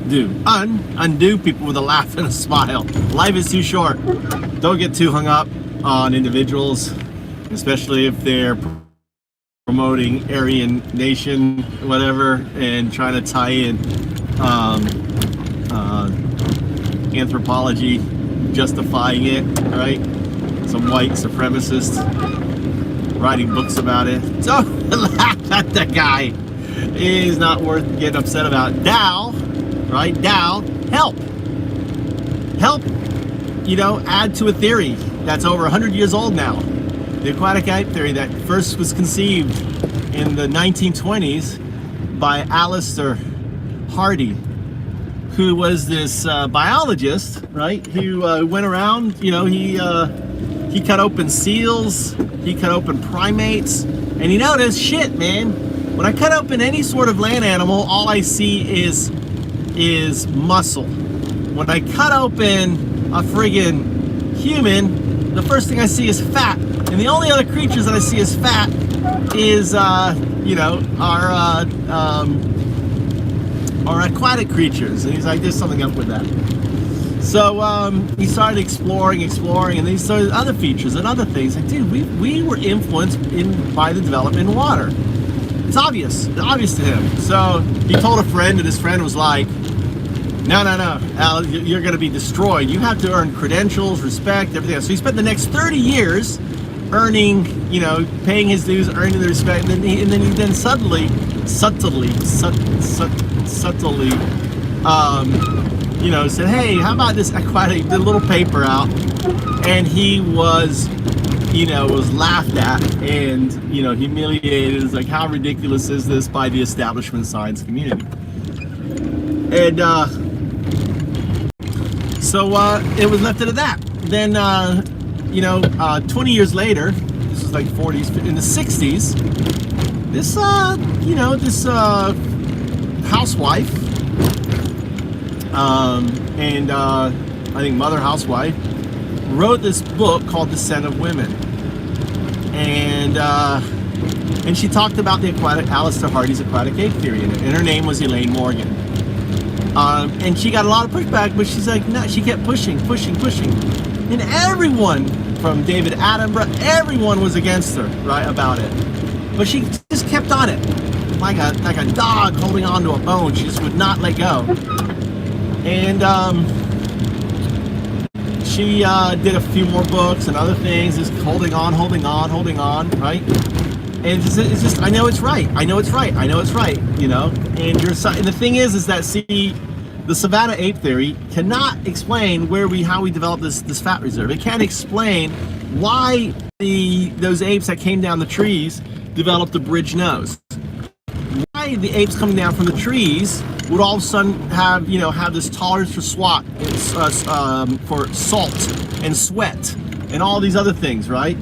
Undo people with a laugh and a smile. Life is too short. Don't get too hung up on individuals, especially if they're promoting Aryan nation, whatever, and trying to tie in anthropology, justifying it, right? Some white supremacists writing books about it. So laugh at the guy. It is not worth getting upset about. Tao, right? Tao, help, add to a theory that's over 100 years old now. The Aquatic Ape Theory that first was conceived in the 1920s by Alistair Hardy, who was this biologist, right? Who went around, he cut open seals, he cut open primates, and he noticed, shit, man, when I cut open any sort of land animal, all I see is muscle. When I cut open a friggin' human, the first thing I see is fat. And the only other creatures that I see as fat is, our aquatic creatures. And he's like, there's something up with that. So he started exploring, and then he started other features and other things. Like, dude, we were influenced by the development in water. It's obvious to him. So he told a friend, and his friend was like, no, Al, you're going to be destroyed. You have to earn credentials, respect, everything else. So he spent the next 30 years earning, paying his dues, earning the respect, and then he subtly, said, hey, how about this aquatic, did a little paper out, and he was laughed at and, humiliated. It's like, how ridiculous is this by the establishment science community? And so it was left at that. Then, 20 years later, this was like 40s, in the 60s, this, this housewife, and I think mother housewife, wrote this book called Descent of Women. And she talked about the Alistair Hardy's Aquatic Ape Theory in it, and her name was Elaine Morgan. And she got a lot of pushback, but she's like, no, she kept pushing. And everyone, from David Attenborough, everyone was against her, right, about it. But she just kept on it, like a dog holding on to a bone. She just would not let go. And she did a few more books and other things, just holding on, right? And it's just, I know it's right. And and the thing is that, see, the Savannah ape theory cannot explain how we developed this fat reserve. It can't explain why those apes that came down the trees developed a bridge nose. Why the apes coming down from the trees would all of a sudden have this tolerance for for salt and sweat and all these other things, right?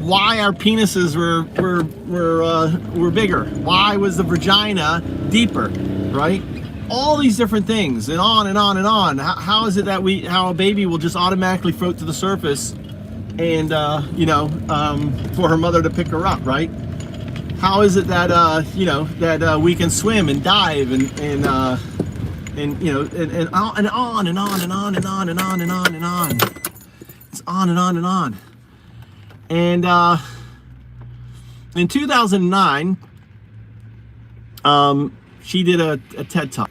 Why our penises were bigger? Why was the vagina deeper, right? All these different things, and on and on and on. How is it that how a baby will just automatically float to the surface, and for her mother to pick her up, right? How is it that that we can swim and dive and on and on and on and on and on and on and on and on and on. It's on and on and on. And in 2009, she did a TED Talk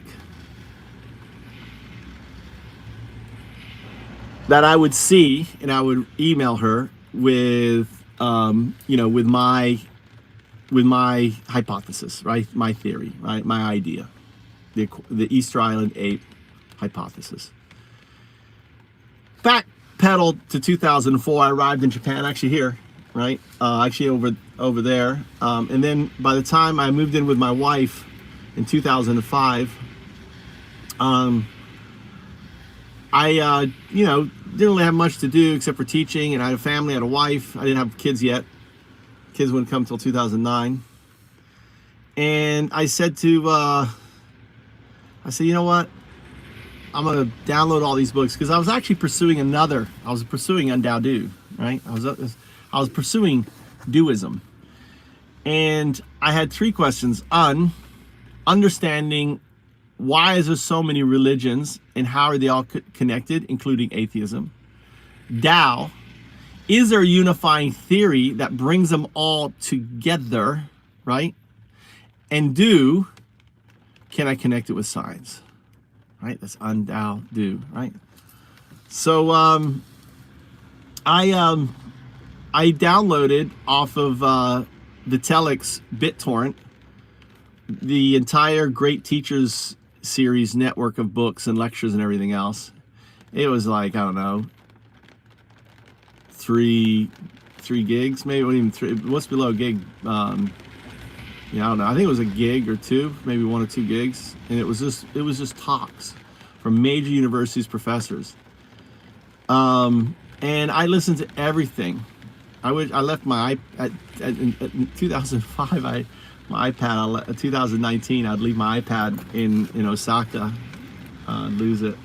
that I would see, and I would email her with with my hypothesis, right? My theory, right? My idea, the Easter Island Ape Hypothesis. Backpedaled to 2004. I arrived in Japan, actually here, right? Actually over there. And then by the time I moved in with my wife in 2005, I didn't really have much to do except for teaching, and I had a family, I had a wife. I didn't have kids yet. Kids wouldn't come until 2009. And I said, you know what? I'm gonna download all these books, because I was actually pursuing UnDaoDu, right? I was pursuing Duism. And I had three questions. understanding why is there so many religions and how are they all connected, including atheism. Dao, is there a unifying theory that brings them all together, right? And do, can I connect it with science, right? That's UnDaoDu, right? So I downloaded off of the Telex BitTorrent the entire Great Teachers series network of books and lectures and everything else. It was like, I don't know, three gigs, maybe even three. What's below a gig? Yeah, I don't know. I think it was a gig or two, maybe 1 or 2 gigs, and it was just talks from major universities, professors. And I listened to everything. I left my in 2005. My iPad, 2019, I'd leave my iPad in Osaka, lose it,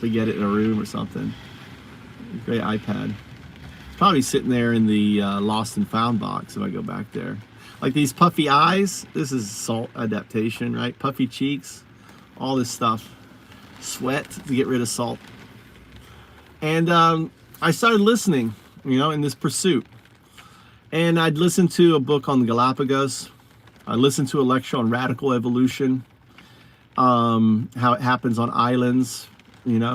forget it in a room or something. Great iPad. Probably sitting there in the lost and found box if I go back there. Like these puffy eyes, this is salt adaptation, right? Puffy cheeks, all this stuff. Sweat to get rid of salt. And I started listening, in this pursuit. And I'd listen to a book on the Galapagos. I listened to a lecture on radical evolution, how it happens on islands, and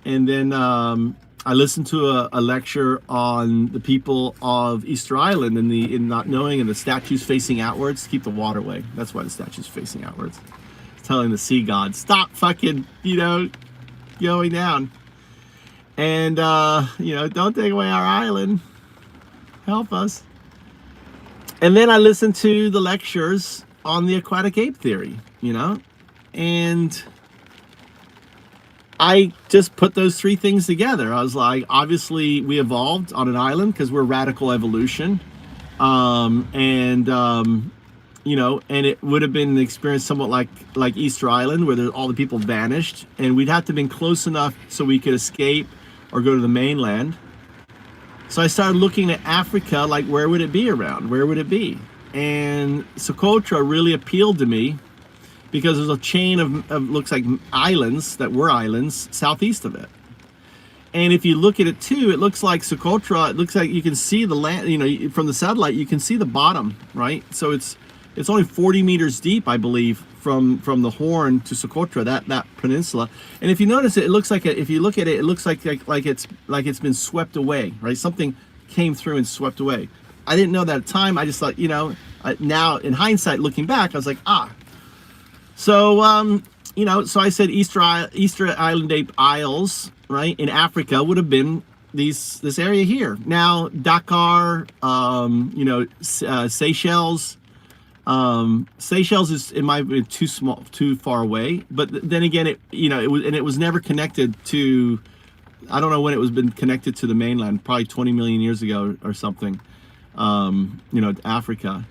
then I listened to a lecture on the people of Easter Island and in not knowing, and the statues facing outwards to keep the water away. That's why the statues facing outwards. It's telling the sea god, stop fucking, going down. And, don't take away our island. Help us. And then I listened to the lectures on the Aquatic Ape Theory, and I just put those 3 things together. I was like, obviously we evolved on an island because we're radical evolution. And it would have been an experience somewhat like Easter Island, where all the people vanished, and we'd have to have been close enough so we could escape or go to the mainland. So I started looking at Africa, like where would it be around? Where would it be? And Socotra really appealed to me because there's a chain of looks like islands that were islands southeast of it. And if you look at it too, it looks like Socotra, it looks like you can see the land, from the satellite, you can see the bottom, right? So it's only 40 meters deep, I believe, from the Horn to Socotra, that peninsula. And if you notice it looks like if you look at it, it looks like it's been swept away, right? Something came through and swept away. I didn't know that at the time. I just thought, now in hindsight, looking back, I was like, So, so I said Easter Island Ape Isles, right, in Africa would have been this area here. Now, Dakar, Seychelles. Seychelles is, in my opinion, too far away. But then again, it was never connected to. I don't know when it was been connected to the mainland. Probably 20 million years ago or something. Africa.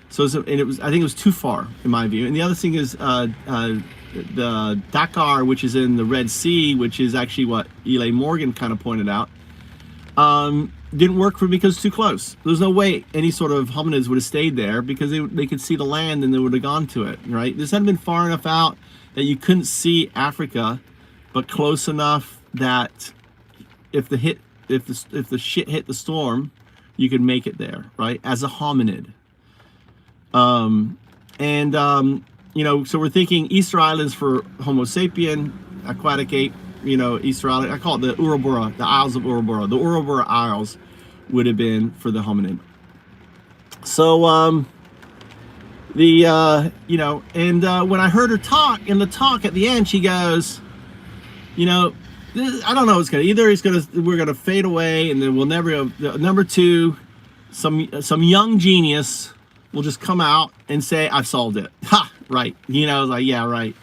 So I think it was too far in my view. And the other thing is the Dakar, which is in the Red Sea, which is actually what Eli Morgan kind of pointed out. Didn't work for me because it's too close. There's no way any sort of hominids would have stayed there because they could see the land and they would have gone to it, right? This hadn't been far enough out that you couldn't see Africa, but close enough that if the shit hit the storm, you could make it there, right? As a hominid. So we're thinking Easter Islands for Homo sapien, aquatic ape, Easter Island. I call it the Urobora, the Isles of Urobora. The Urobora Isles would have been for the hominid. So, when I heard her talk, in the talk at the end, she goes, I don't know what's we're gonna fade away, and then we'll never. Number 2, some young genius will just come out and say, I've solved it. Ha, right. I was like, yeah, right.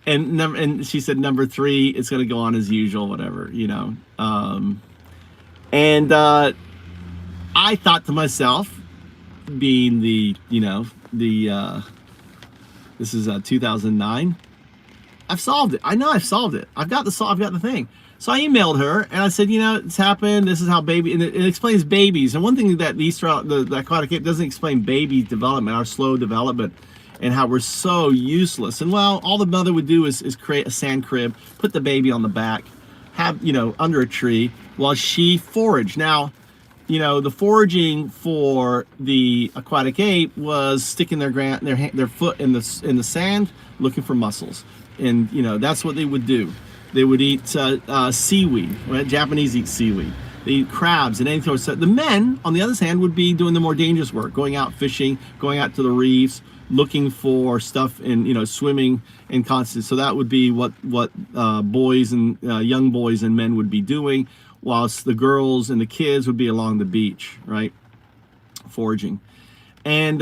And she said, number 3, it's going to go on as usual, whatever, I thought to myself, being this is 2009, I've solved it. I know I've solved it. I've got the thing. So I emailed her and I said, it's happened. This is how and it explains babies. And one thing that the Aquatic Ape doesn't explain baby development, our slow development. and how we're so useless. And well, all the mother would do is create a sand crib, put the baby on the back, have, you know, under a tree while she foraged. Now, you know, the foraging for the aquatic ape was sticking their foot in the sand, looking for mussels, and you know that's what they would do. They would eat seaweed. Right? Japanese eat seaweed. They eat crabs and anything. So the men, on the other hand, would be doing the more dangerous work, going out fishing, going out to the reefs, looking for stuff, and you know, swimming in constant. So that would be what boys and young boys and men would be doing, whilst the girls and the kids would be along the beach, right, foraging. And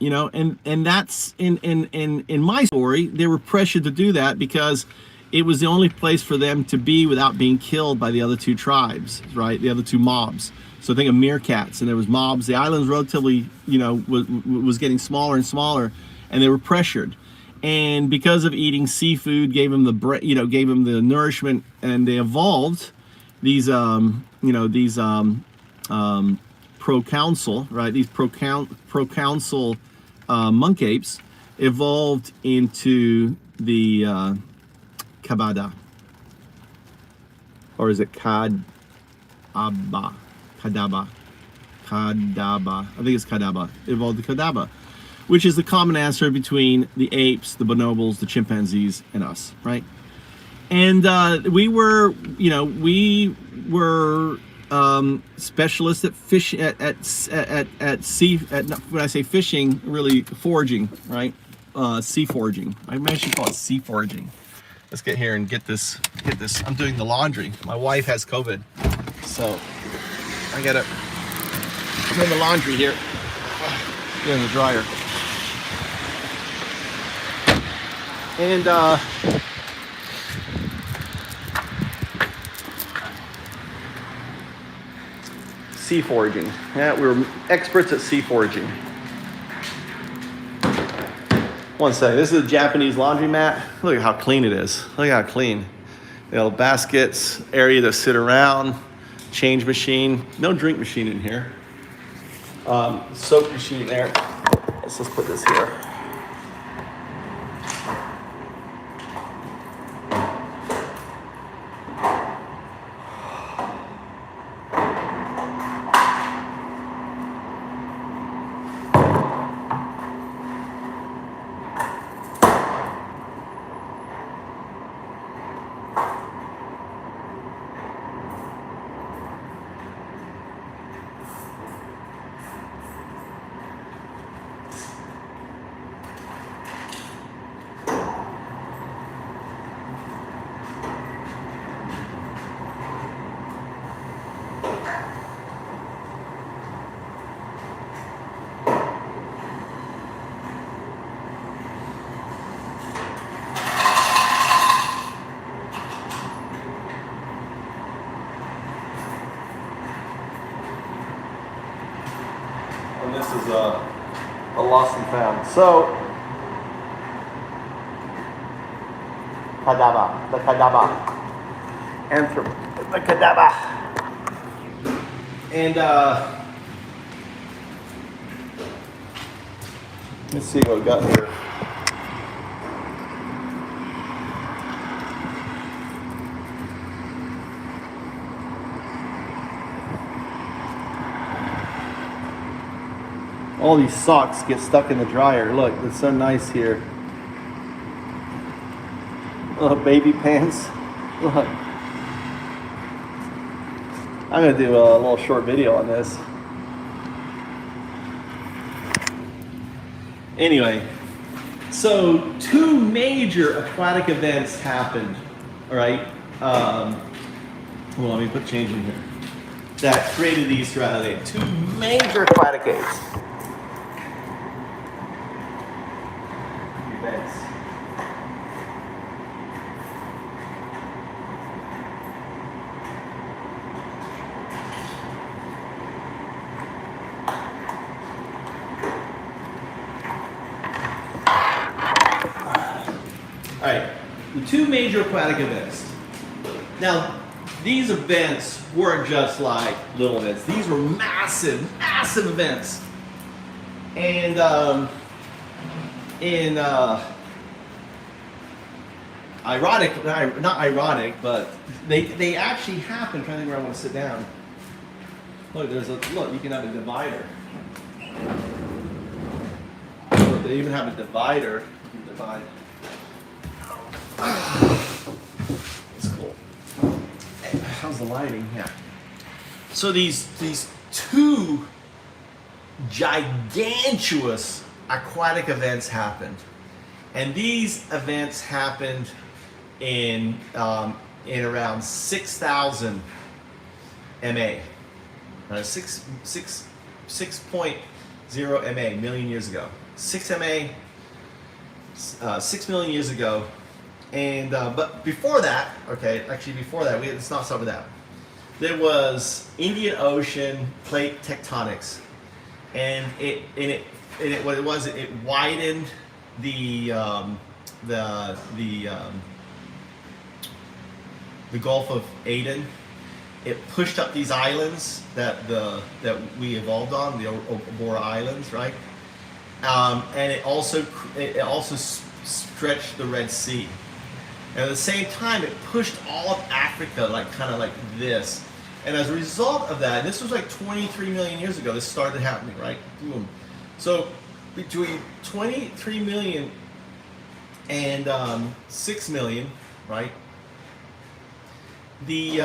you know, and that's in my story, they were pressured to do that because it was the only place for them to be without being killed by the other two tribes, right, the other two mobs. So think of meerkats, and there was mobs. The island's relatively, you know, was getting smaller and smaller, and they were pressured. And because of eating seafood, gave them gave them the nourishment, and they evolved these, you know, these proconsul, right? These proconsul monk apes evolved into the Kabadda, or is it Kadabba? Kadabba. I think it's Kadabba. It evolved to Kadabba, which is the common answer between the apes, the bonobos, the chimpanzees, and us, right? And we were, you know, specialists at fish at sea. When I say fishing, really foraging, right? Sea foraging. I may should call it sea foraging. Let's get here and get this. I'm doing the laundry. My wife has COVID, so I'm in the laundry here. Get in the dryer. And sea foraging. Yeah, we were experts at sea foraging. One second. This is a Japanese laundromat. Look at how clean it is. Look at how clean. You know, baskets, area to sit around, change machine. No drink machine in here. Soap machine there. Let's just put this here. And this is a lost and found. So, Kadabba, the Kadabba, the Kadabba, and let's see what we got here. All these socks get stuck in the dryer. Look, it's so nice here. Little baby pants. Look. I'm gonna do a little short video on this. Anyway, so two major aquatic events happened. All right. Well, let me put change in here. That created the Easter Island Ape. Two major aquatic apes. Events. All right, the two major aquatic events. Now, these events weren't just like little events. These were massive, massive events. And in ironic, not ironic, but they actually happen. I'm trying to think where I want to sit down. Look, look. You can have a divider. Look, they even have a divider. You can divide. It's cool. How's the lighting? Yeah. So these two gigantuous aquatic events happened, and these events happened in around 6,000 MA, 6.0 MA, million years ago. 6 MA, 6 million years ago, and but before that, okay, actually before that, let's not start with that. There was Indian Ocean plate tectonics, and it widened the Gulf of Aden. It pushed up these islands that we evolved on, the Urobora Islands, right? And it also stretched the Red Sea. And at the same time, it pushed all of Africa kind of like this. And as a result of that, this was like 23 million years ago, this started happening, right? Boom. So between 23 million and 6 million, right? The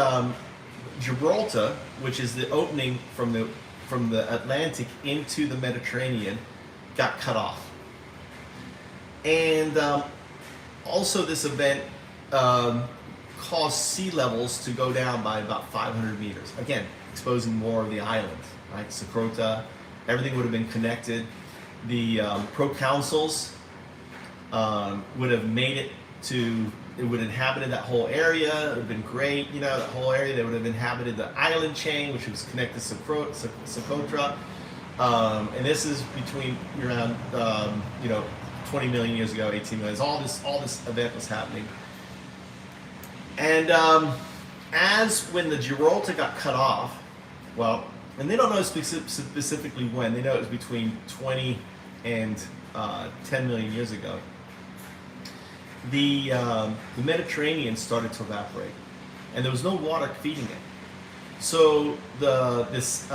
Gibraltar, which is the opening from the Atlantic into the Mediterranean, got cut off. And also this event caused sea levels to go down by about 500 meters. Again, exposing more of the island, right? Socotra, everything would have been connected. The proconsuls would have made it to, it would have inhabited that whole area. It would have been great, that whole area. They would have inhabited the island chain, which was connected to Socotra. And this is between around, 20 million years ago, 18 million. All this event was happening. And when the Gibraltar got cut off, well, and they don't know specifically when. They know it was between 20 and 10 million years ago. The Mediterranean started to evaporate, and there was no water feeding it. So this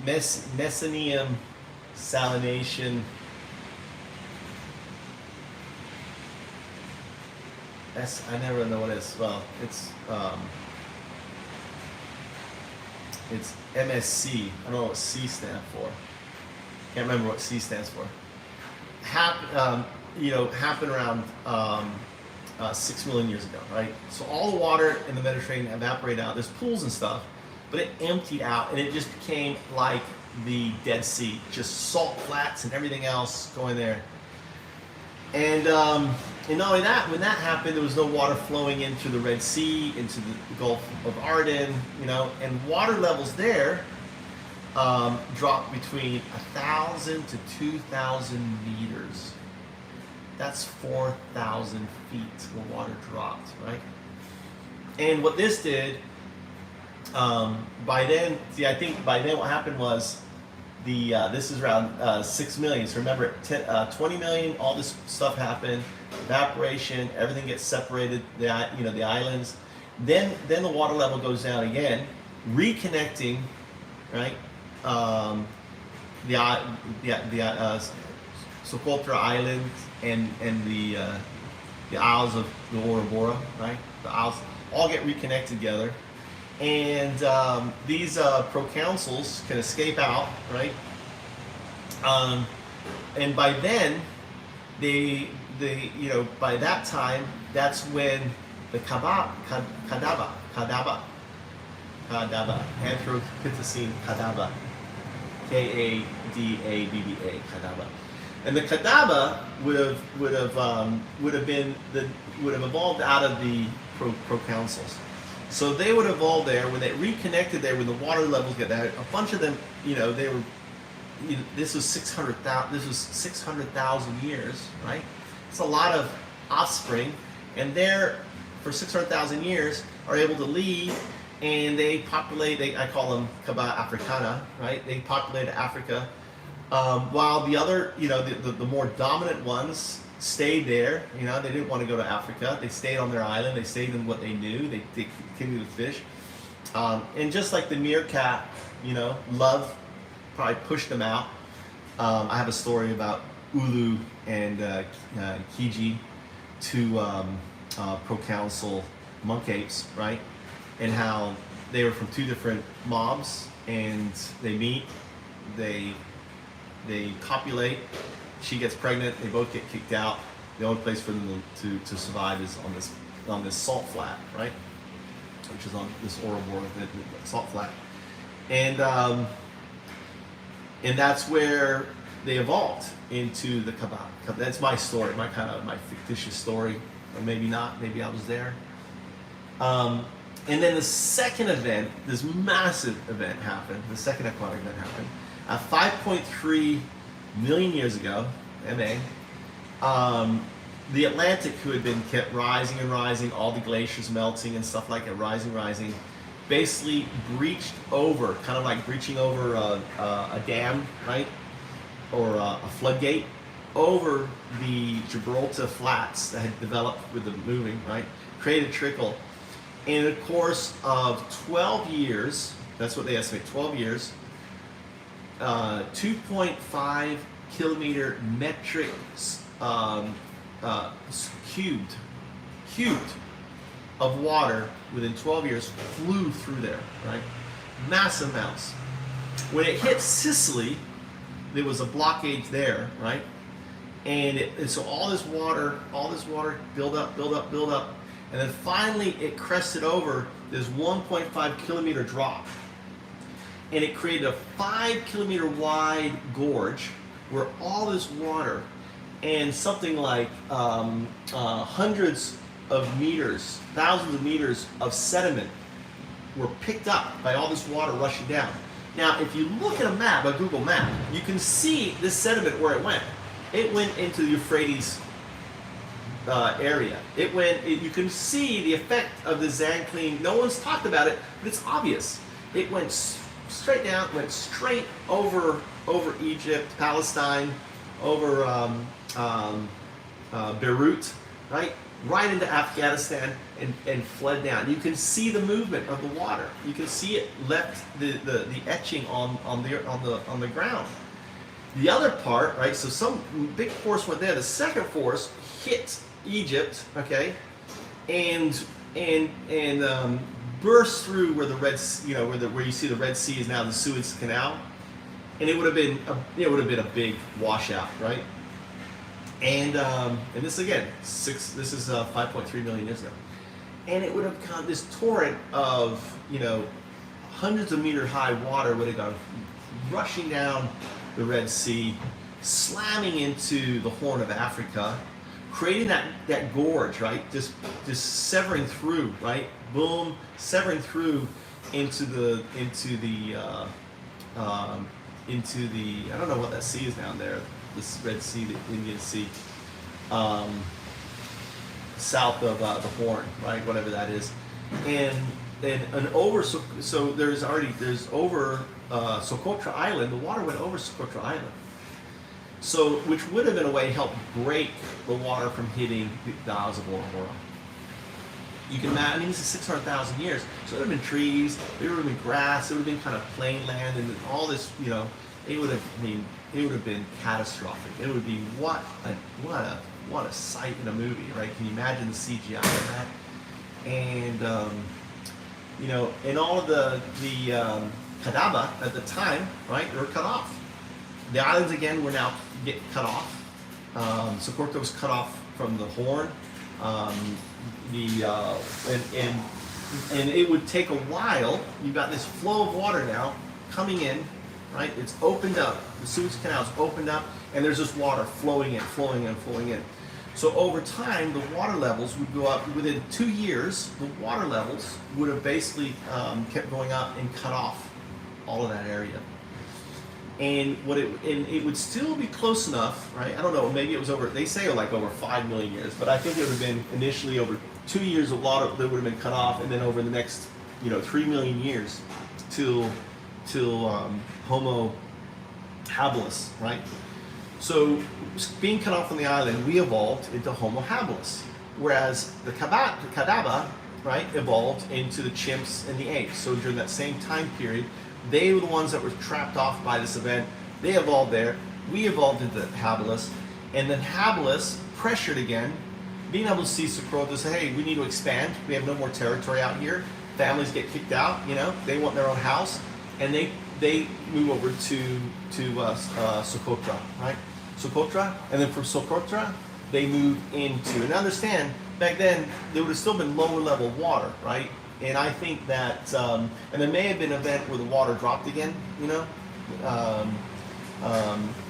Messinian Salinity I never know what it is. Well, it's MSC. I don't know what C stands for. Can't remember what C stands for. Happened around 6 million years ago, right? So all the water in the Mediterranean evaporated out. There's pools and stuff, but it emptied out, and it just became like the Dead Sea, just salt flats and everything else going there. And not only that, when that happened, there was no water flowing into the Red Sea, into the Gulf of Aden, and water levels there dropped between 1,000 to 2,000 meters. That's 4,000 feet the water dropped, right? And what this did, by then, what happened was, this is around 6 million. So remember, 20 million, all this stuff happened, evaporation, everything gets separated, the islands. Then the water level goes down again, reconnecting, right? The Socotra Islands and the Isles of the Urobora, right? The Isles all get reconnected together. And these proconsuls can escape out, right? And by then, by that time, that's when the Kadabba, Anthropithecine Kadabba, Kadabba, Kadabba, and the Kadabba would have evolved out of the proconsuls. So they would evolve there. When they reconnected there, when the water levels get there, a bunch of them, they were. This was 600,000. This was 600,000 years, right? It's a lot of offspring, and they're for 600,000 years are able to leave, and they populate. I call them Kabadda Africana, right? They populated Africa, While the other, the more dominant ones stayed there. They didn't want to go to Africa. They stayed on their island. They stayed in what they knew. They continued to fish. And just like the meerkat, love probably pushed them out. I have a story about Ulu and Kiji, two proconsul monk apes, right? And how they were from two different mobs, and they meet, they copulate, she gets pregnant, they both get kicked out. The only place for them to survive is on this salt flat, right? Which is on this Urobora salt flat. And that's where they evolved into the Kabadda. That's my story, my fictitious story. Or maybe not, maybe I was there. And then the second event, this massive event happened, the second aquatic event happened, 5.3 million years ago, MA, the Atlantic, who had been kept rising and rising, all the glaciers melting and stuff like that, rising, basically breached over, kind of like breaching over a dam, right? Or a floodgate over the Gibraltar flats that had developed with the moving, right? Created a trickle. In the course of 12 years, that's what they estimate, 12 years, 2.5 kilometer metric cubed of water within 12 years flew through there, right? Massive amounts. When it hit Sicily, there was a blockage there, right? And so all this water build up, and then finally it crested over this 1.5 kilometer drop, and it created a 5 kilometer wide gorge where all this water and something like hundreds of meters, thousands of meters of sediment were picked up by all this water rushing down. Now, if you look at a map, a Google map, you can see this sediment where it went. It went into the Euphrates area. You can see the effect of the Zanclean. No one's talked about it, but it's obvious. It went straight down, went straight over Egypt, Palestine, over Beirut, right into Afghanistan, and fled down. You can see the movement of the water. You can see it left the etching on the ground. The other part, right? So some big force went there. The second force hit Egypt, okay, and burst through where the Red, where you see the Red Sea is now the Suez Canal, and it would have been a big washout, right? And this again, this is 5.3 million years ago, and it would have gone, this torrent of hundreds of meter high water would have gone rushing down the Red Sea, slamming into the Horn of Africa, creating that gorge, right? Just severing through, right? Boom, severing through into the I don't know what that sea is down there. This Red Sea, the Indian Sea, south of the Horn, right? Whatever that is, and over. So there's over Socotra Island. The water went over Socotra Island. So, which would have in a way helped break the water from hitting the Isles of Urobora. You can imagine, this is 600,000 years, so there would have been trees, there would have been grass, there would have been kind of plain land, and all this, it would have been catastrophic. It would be what a sight in a movie, right? Can you imagine the CGI of that? And and all of the Kadabba at the time, right? They were cut off. The islands again were now cut off. Socotra was cut off from the Horn. And it would take a while. You've got this flow of water now coming in, right? It's opened up. The Suez Canal is opened up, and there's this water flowing in. So over time, the water levels would go up. Within 2 years, the water levels would have basically kept going up and cut off all of that area. And it would still be close enough, right? I don't know, maybe it was over, they say like over 5 million years, but I think it would have been initially over 2 years of water that would have been cut off, and then over the next 3 million years till Homo habilis, right? So being cut off from the island, we evolved into Homo habilis, whereas the Kadabba, right, evolved into the chimps and the apes. So during that same time period, they were the ones that were trapped off by this event. They evolved there. We evolved into habilis, and then habilis pressured again, being able to see Socotra say, hey, we need to expand. We have no more territory out here. Families get kicked out. You know, they want their own house, and they move over to Socotra, right? Socotra, and then from Socotra, they move into, and understand, back then, there would have still been lower level water, right? And I think that, and there may have been an event where the water dropped again, you know?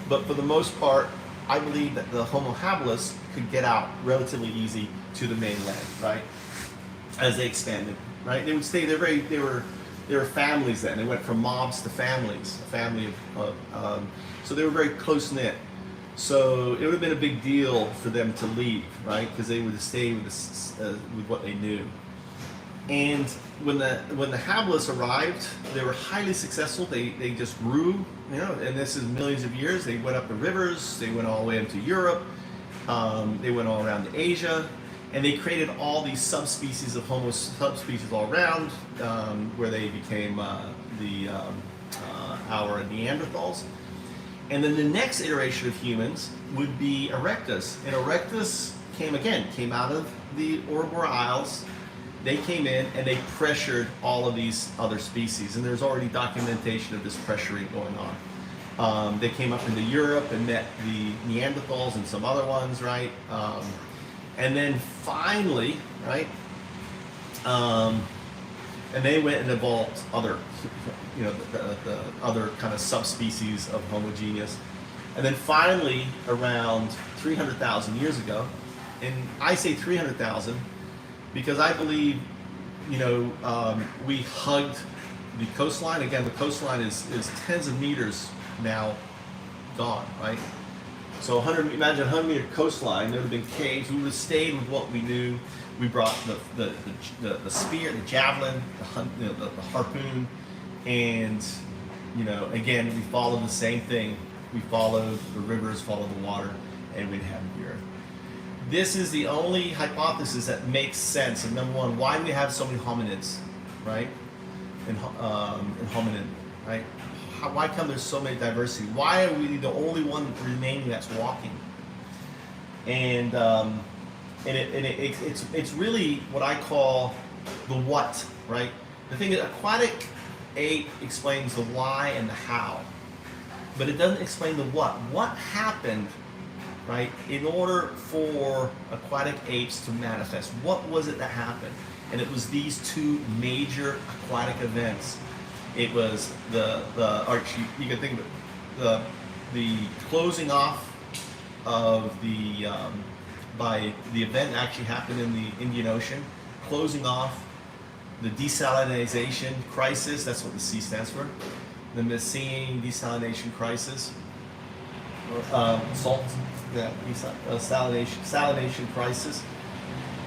But for the most part, I believe that the Homo habilis could get out relatively easy to the mainland, right? As they expanded, right? They would stay, they were families then. They went from mobs to families, a family of, so they were very close knit. So it would have been a big deal for them to leave, right? Because they would have stayed with what they knew. And when the habilis arrived, they were highly successful. They just grew, you know. And this is millions of years. They went up the rivers. They went all the way into Europe. They went all around to Asia, and they created all these subspecies of Homo subspecies all around, where they became our Neanderthals. And then the next iteration of humans would be Erectus. And Erectus came out of the Urobora Isles. They came in and they pressured all of these other species. And there's already documentation of this pressuring going on. They came up into Europe and met the Neanderthals and some other ones, right? And then finally, right? And they went and evolved other, you know, the other kind of subspecies of homogeneous. And then finally, around 300,000 years ago, and I say 300,000 because I believe, you know, we hugged the coastline. Again, the coastline is tens of meters now gone, right? So imagine a 100-meter coastline. There would have been caves. We would have stayed with what we knew. We brought the spear, the javelin, the harpoon, and, you know, again, we followed the same thing. We followed the rivers, followed the water, and we'd have the earth. This is the only hypothesis that makes sense. And number one, why do we have so many hominids, right? In hominid, right? Why come there's so many diversity? Why are we the only one remaining that's walking? And it's really what I call the what, right? The thing is, Aquatic Ape explains the why and the how, but it doesn't explain the what. What happened, right, in order for aquatic apes to manifest? What was it that happened? And it was these two major aquatic events. It was you can think of it, the closing off of the by the event actually happened in the Indian Ocean, closing off the desalination crisis. That's what the C stands for, the Messinian Salinity Crisis, salt, yeah, salination crisis.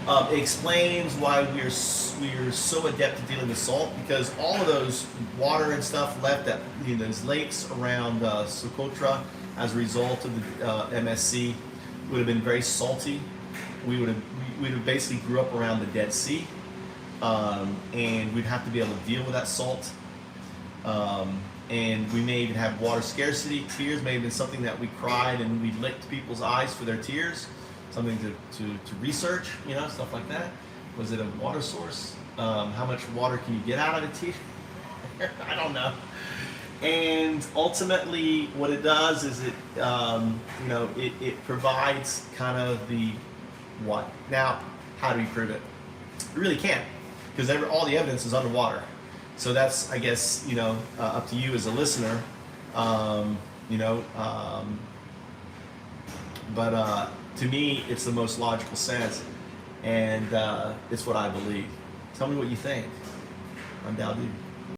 It explains why we're so adept at dealing with salt, because all of those water and stuff left at those lakes around Socotra as a result of the MSC would have been very salty. We would have basically grew up around the Dead Sea, and we'd have to be able to deal with that salt. And we may even have water scarcity. Tears may have been something that we cried and we licked people's eyes for their tears. Something to research, you know, stuff like that. Was it a water source? How much water can you get out of a tear? I don't know. And ultimately, what it does is it, you know, it provides kind of the what. Now, how do we prove it? We really can't, because all the evidence is underwater. So that's, I guess, you know, up to you as a listener, you know. But to me, it's the most logical sense, and it's what I believe. Tell me what you think. UnDaoDu.